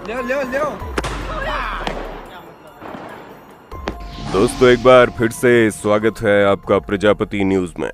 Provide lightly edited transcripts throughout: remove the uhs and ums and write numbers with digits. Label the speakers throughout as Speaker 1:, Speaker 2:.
Speaker 1: ले।
Speaker 2: दोस्तों एक बार फिर से स्वागत है आपका प्रजापति न्यूज में।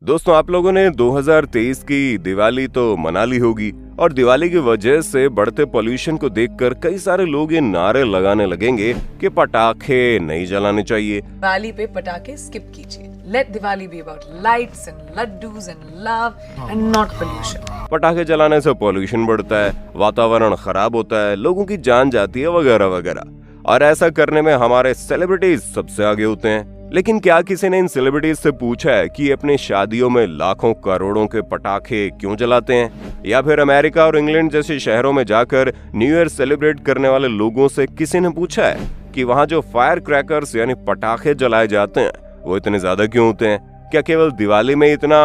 Speaker 2: दोस्तों आप लोगों ने 2023 की दिवाली तो मना ली होगी और दिवाली की वजह से बढ़ते पोल्यूशन को देखकर कई सारे लोग ये नारे लगाने लगेंगे कि पटाखे नहीं जलाने चाहिए।
Speaker 3: दिवाली पे पटाखे स्किप कीजिए। Let Diwali be about lights and laddoos and love and not pollution.
Speaker 2: पटाखे जलाने से पोल्यूशन बढ़ता है, वातावरण खराब होता है, लोगों की जान जाती है वगैरह वगैरह। और ऐसा करने में हमारे सेलिब्रिटीज सबसे आगे होते हैं। लेकिन क्या किसी ने इन सेलिब्रिटीज से पूछा है कि अपनी शादियों में लाखों करोड़ों के पटाखे क्यों जलाते हैं? या फिर अमेरिका और इंग्लैंड जैसे शहरों में जाकर न्यू ईयर सेलिब्रेट करने वाले लोगों से किसी ने पूछा है कि वहाँ जो फायर क्रैकर्स यानी पटाखे जलाए जाते हैं वो इतने ज्यादा क्यों होते हैं? क्या केवल दिवाली में इतना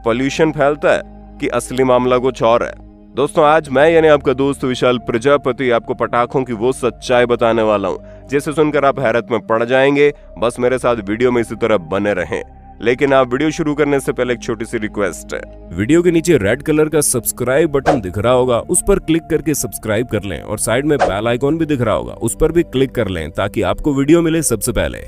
Speaker 2: पोल्यूशन फैलता है कि असली मामला कुछ और है? दोस्तों आज मैं यानी आपका दोस्त विशाल प्रजापति आपको पटाखों की वो सच्चाई बताने वाला हूँ जिसे सुनकर आप हैरत में पड़ जाएंगे। बस मेरे साथ वीडियो में इसी तरह बने रहें। लेकिन आप वीडियो शुरू करने से पहले एक छोटी सी रिक्वेस्ट है। वीडियो के नीचे रेड कलर का सब्सक्राइब बटन दिख रहा होगा, उस पर क्लिक करके सब्सक्राइब कर लें और साइड में बेल आइकॉन भी दिख रहा होगा, उस पर भी क्लिक कर लें ताकि आपको वीडियो मिले सबसे पहले।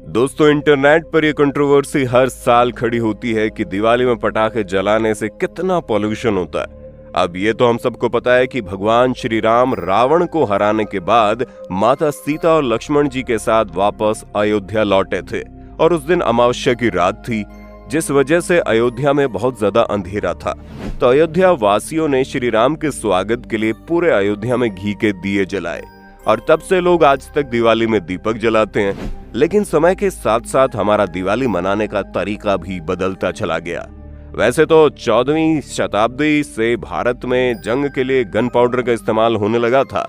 Speaker 2: दोस्तों इंटरनेट पर यह कंट्रोवर्सी हर साल खड़ी होती है कि दिवाली में पटाखे जलाने से कितना पॉल्यूशन होता है। अब ये तो हम सबको पता है कि भगवान श्री राम रावण को हराने के बाद माता सीता और लक्ष्मण जी के साथ वापस अयोध्या लौटे थे और उस दिन अमावस्या की रात थी, जिस वजह से अयोध्या में बहुत ज्यादा अंधेरा था। तो अयोध्या वासियों ने श्री राम के स्वागत के लिए पूरे अयोध्या में घी के दिए जलाए और तब से लोग आज तक दिवाली में दीपक जलाते हैं। लेकिन समय के साथ साथ हमारा दिवाली मनाने का तरीका भी बदलता चला गया। वैसे तो 14वीं शताब्दी से भारत में जंग के लिए गन पाउडर का इस्तेमाल होने लगा था,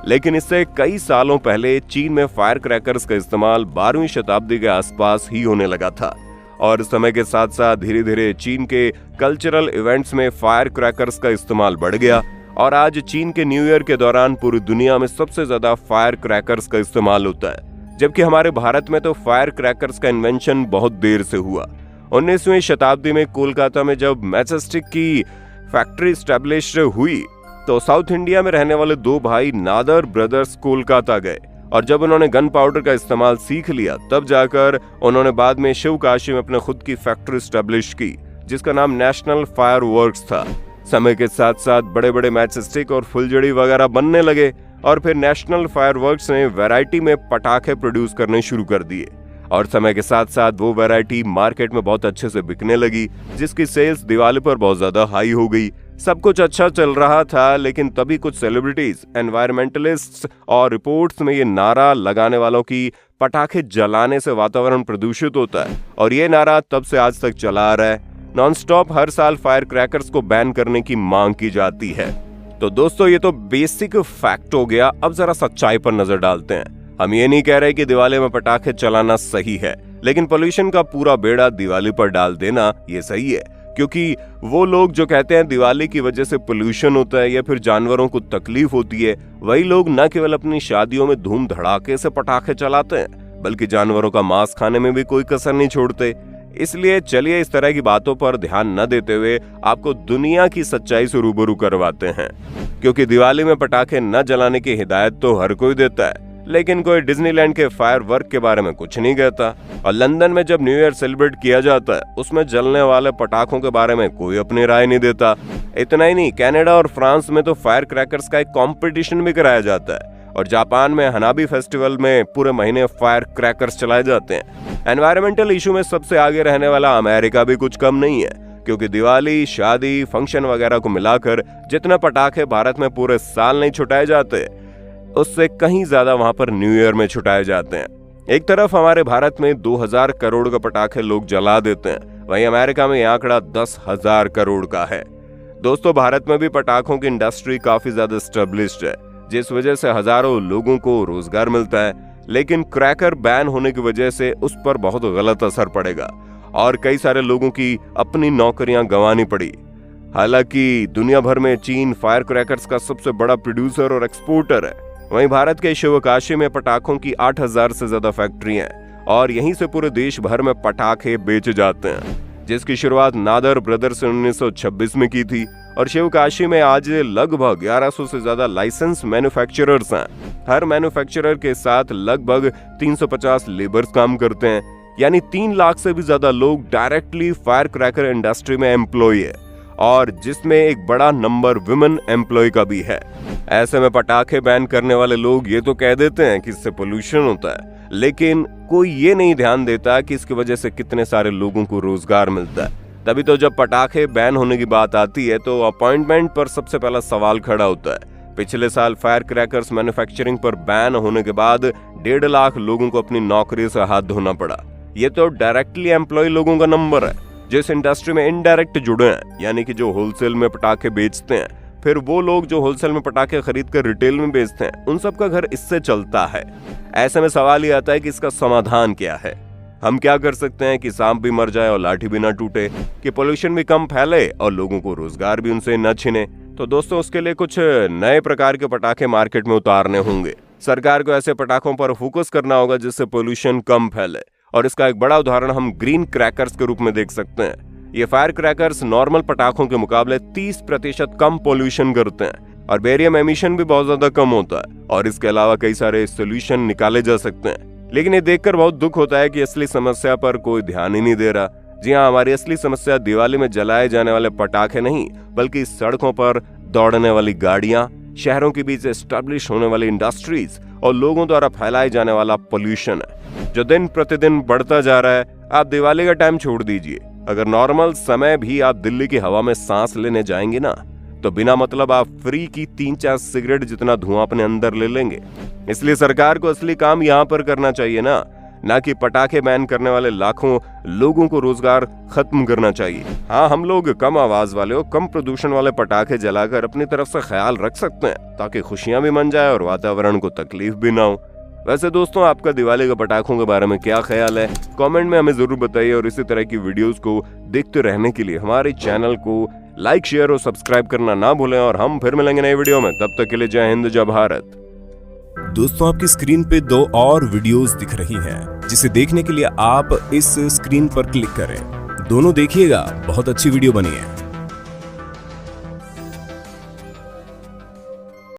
Speaker 2: लेकिन इससे कई सालों पहले चीन में फायर क्रैकर्स का इस्तेमाल 12वीं शताब्दी के आसपास ही होने लगा था। और समय के साथ साथ धीरे धीरे चीन के कल्चरल इवेंट्स में फायर क्रैकर्स का इस्तेमाल बढ़ गया और आज चीन के न्यू ईयर के दौरान पूरी दुनिया में सबसे ज्यादा फायर क्रैकर्स का इस्तेमाल होता है, जबकि हमारे भारत में तो फायर क्रैकर्स का इन्वेंशन बहुत देर से हुआ। 19वीं शताब्दी में कोलकाता में जब मैचस्टिक की फैक्ट्री स्टैब्लिश हुई तो साउथ इंडिया में रहने वाले दो भाई नादर ब्रदर्स कोलकाता गए और जब उन्होंने गन पाउडर का इस्तेमाल सीख लिया तब जाकर उन्होंने बाद में शिवकाशी में अपने खुद की फैक्ट्री स्टैब्लिश की जिसका नाम नेशनल फायर वर्क्स था। समय के साथ साथ बड़े बड़े मैचस्टिक और फुलझड़ी वगैरह बनने लगे और फिर नेशनल फायर वर्क्स ने वैरायटी में पटाखे प्रोड्यूस करने शुरू कर दिए और समय के साथ साथ वो वैरायटी मार्केट में बहुत अच्छे से बिकने लगी, जिसकी सेल्स दिवाली पर बहुत ज्यादा हाई हो गई। सब कुछ अच्छा चल रहा था, लेकिन तभी कुछ सेलिब्रिटीज, एनवायरमेंटलिस्ट्स और रिपोर्ट्स में ये नारा लगाने वालों की पटाखे जलाने से वातावरण प्रदूषित होता है और ये नारा तब से आज तक चला आ रहा है। नॉनस्टॉप हर साल फायर क्रैकर्स को बैन करने की मांग की जाती है। तो दोस्तों ये तो बेसिक फैक्ट हो गया। अब जरा सच्चाई पर नजर डालते हैं। हम ये नहीं कह रहे कि दिवाली में पटाखे चलाना सही है, लेकिन पोल्यूशन का पूरा बेड़ा दिवाली पर डाल देना ये सही है, क्योंकि वो लोग जो कहते हैं दिवाली की वजह से पोल्यूशन होता है या फिर जानवरों को तकलीफ होती है, वही लोग न केवल अपनी शादियों में धूम धड़ाके से पटाखे चलाते हैं बल्कि जानवरों का मांस खाने में भी कोई कसर नहीं छोड़ते। इसलिए चलिए इस तरह की बातों पर ध्यान न देते हुए आपको दुनिया की सच्चाई से रूबरू करवाते हैं, क्योंकि दिवाली में पटाखे न जलाने की हिदायत तो हर कोई देता है, लेकिन कोई डिज्नीलैंड के फायर वर्क के बारे में कुछ नहीं कहता। और लंदन में जब न्यू ईयर सेलिब्रेट किया जाता है उसमें जलने वाले पटाखों के बारे में कोई अपनी राय नहीं देता। इतना ही नहीं, कनाडा और फ्रांस में तो फायर क्रैकर्स का एक कंपटीशन भी कराया जाता है और जापान में हनाबी फेस्टिवल में पूरे महीने फायर क्रैकर्स चलाए जाते हैं। एनवायरमेंटल इशू में सबसे आगे रहने वाला अमेरिका भी कुछ कम नहीं है, क्योंकि दिवाली, शादी, फंक्शन वगैरह को मिलाकर जितने पटाखे भारत में पूरे साल नहीं छुटाए जाते उससे कहीं ज्यादा वहां पर न्यू ईयर में छुटाए जाते हैं। एक तरफ हमारे भारत में 2000 करोड़ के पटाखे लोग जला देते हैं, वहीं अमेरिका में यह आंकड़ा 10,000 करोड़ का है। दोस्तों भारत में भी पटाखों की इंडस्ट्री काफी ज्यादा एस्टेब्लिश्ड है, जिस वजह से हजारों लोगों को रोजगार मिलता है, लेकिन क्रैकर बैन होने की वजह से उस पर बहुत गलत असर पड़ेगा और कई सारे लोगों की अपनी नौकरियां गंवानी पड़ी। हालांकि दुनिया भर में चीन फायर क्रैकर्स का सबसे बड़ा प्रोड्यूसर और एक्सपोर्टर है, वहीं भारत के शिवकाशी में पटाखों की 8,000 से ज्यादा फैक्ट्री हैं और यहीं से पूरे देश भर में पटाखे बेचे जाते हैं, जिसकी शुरुआत नादर ब्रदर्स ने 1926 में की थी। और शिवकाशी में आज लगभग 1100 से ज्यादा लाइसेंस मैन्युफैक्चरर्स हैं। हर मैन्युफैक्चरर के साथ लगभग 350 लेबर्स काम करते हैं, यानी 3 लाख से भी ज्यादा लोग डायरेक्टली फायर क्रैकर इंडस्ट्री में एम्प्लॉय है, और जिसमें एक बड़ा नंबर वुमेन एम्प्लॉय का भी है। ऐसे में पटाखे बैन करने वाले लोग ये तो कह देते हैं कि इससे पोल्यूशन होता है, लेकिन कोई ये नहीं ध्यान देता कि इसकी वजह से कितने सारे लोगों को रोजगार मिलता है। तभी तो जब पटाखे बैन होने की बात आती है तो अपॉइंटमेंट पर सबसे पहला सवाल खड़ा होता है। पिछले साल फायर क्रैकर्स मैन्युफैक्चरिंग पर बैन होने के बाद 1.5 लाख लोगों को अपनी नौकरी से हाथ धोना पड़ा। ये तो डायरेक्टली एम्प्लॉय लोगों का नंबर है। जिस इंडस्ट्री में इनडायरेक्ट जुड़े हैं, यानी कि जो होलसेल में पटाखे बेचते हैं, फिर वो लोग जो होलसेल में पटाखे खरीद कर रिटेल में बेचते हैं, उन सब का घर इससे चलता है। ऐसे में सवाल ये आता है कि इसका समाधान क्या है। हम क्या कर सकते हैं कि सांप भी मर जाए और लाठी भी ना टूटे, कि पोल्यूशन भी कम फैले और लोगों को रोजगार भी उनसे न छिने। तो दोस्तों, उसके लिए कुछ नए प्रकार के पटाखे मार्केट में उतारने होंगे। सरकार को ऐसे पटाखों पर फोकस करना होगा जिससे पोल्यूशन कम फैले। और इसका एक बड़ा उदाहरण हम ग्रीन क्रैकर्स के रूप में देख सकते हैं। ये फायर क्रैकर्स नॉर्मल पटाखों के मुकाबले 30% कम पोल्यूशन करते हैं, और बेरियम एमिशन भी बहुत ज्यादा कम होता है। और इसके अलावा कई सारे सोल्यूशन निकाले जा सकते हैं। लेकिन ये देखकर बहुत दुख होता है कि असली समस्या पर कोई ध्यान ही नहीं दे रहा। जी हाँ, हमारी असली समस्या दिवाली में जलाए जाने वाले पटाखे नहीं, बल्कि सड़कों पर दौड़ने वाली गाड़ियां, शहरों के बीच एस्टैब्लिश होने वाली इंडस्ट्रीज और लोगों द्वारा फैलाए जाने वाला पोल्यूशन है, जो दिन प्रतिदिन बढ़ता जा रहा है। आप दिवाली का टाइम छोड़ दीजिए, अगर नॉर्मल समय भी आप दिल्ली की हवा में सांस लेने जाएंगे ना, तो बिना मतलब आप फ्री की 3-4 सिगरेट जितना धुआं अपने अंदर ले लेंगे। इसलिए सरकार को असली काम यहाँ पर करना चाहिए ना कि पटाखे बैन करने वाले लाखों लोगों को रोजगार खत्म करना चाहिए। हाँ, हम लोग कम आवाज वाले और कम प्रदूषण वाले पटाखे जलाकर अपनी तरफ से ख्याल रख सकते हैं, ताकि खुशियां भी मन जाए और वातावरण को तकलीफ भी ना हो। वैसे दोस्तों, आपका दिवाली के पटाखों के बारे में क्या ख्याल है, कमेंट में हमें जरूर बताइए। और इसी तरह की वीडियोस को देखते रहने के लिए हमारे चैनल को लाइक, शेयर और सब्सक्राइब करना ना भूलें। और हम फिर मिलेंगे नए वीडियो में, तब तक के लिए जय हिंद, जय भारत।
Speaker 1: दोस्तों, आपकी स्क्रीन पे 2 और वीडियोस दिख रही हैं, जिसे देखने के लिए आप इस स्क्रीन पर क्लिक करें। दोनों देखिएगा, बहुत अच्छी वीडियो बनी है।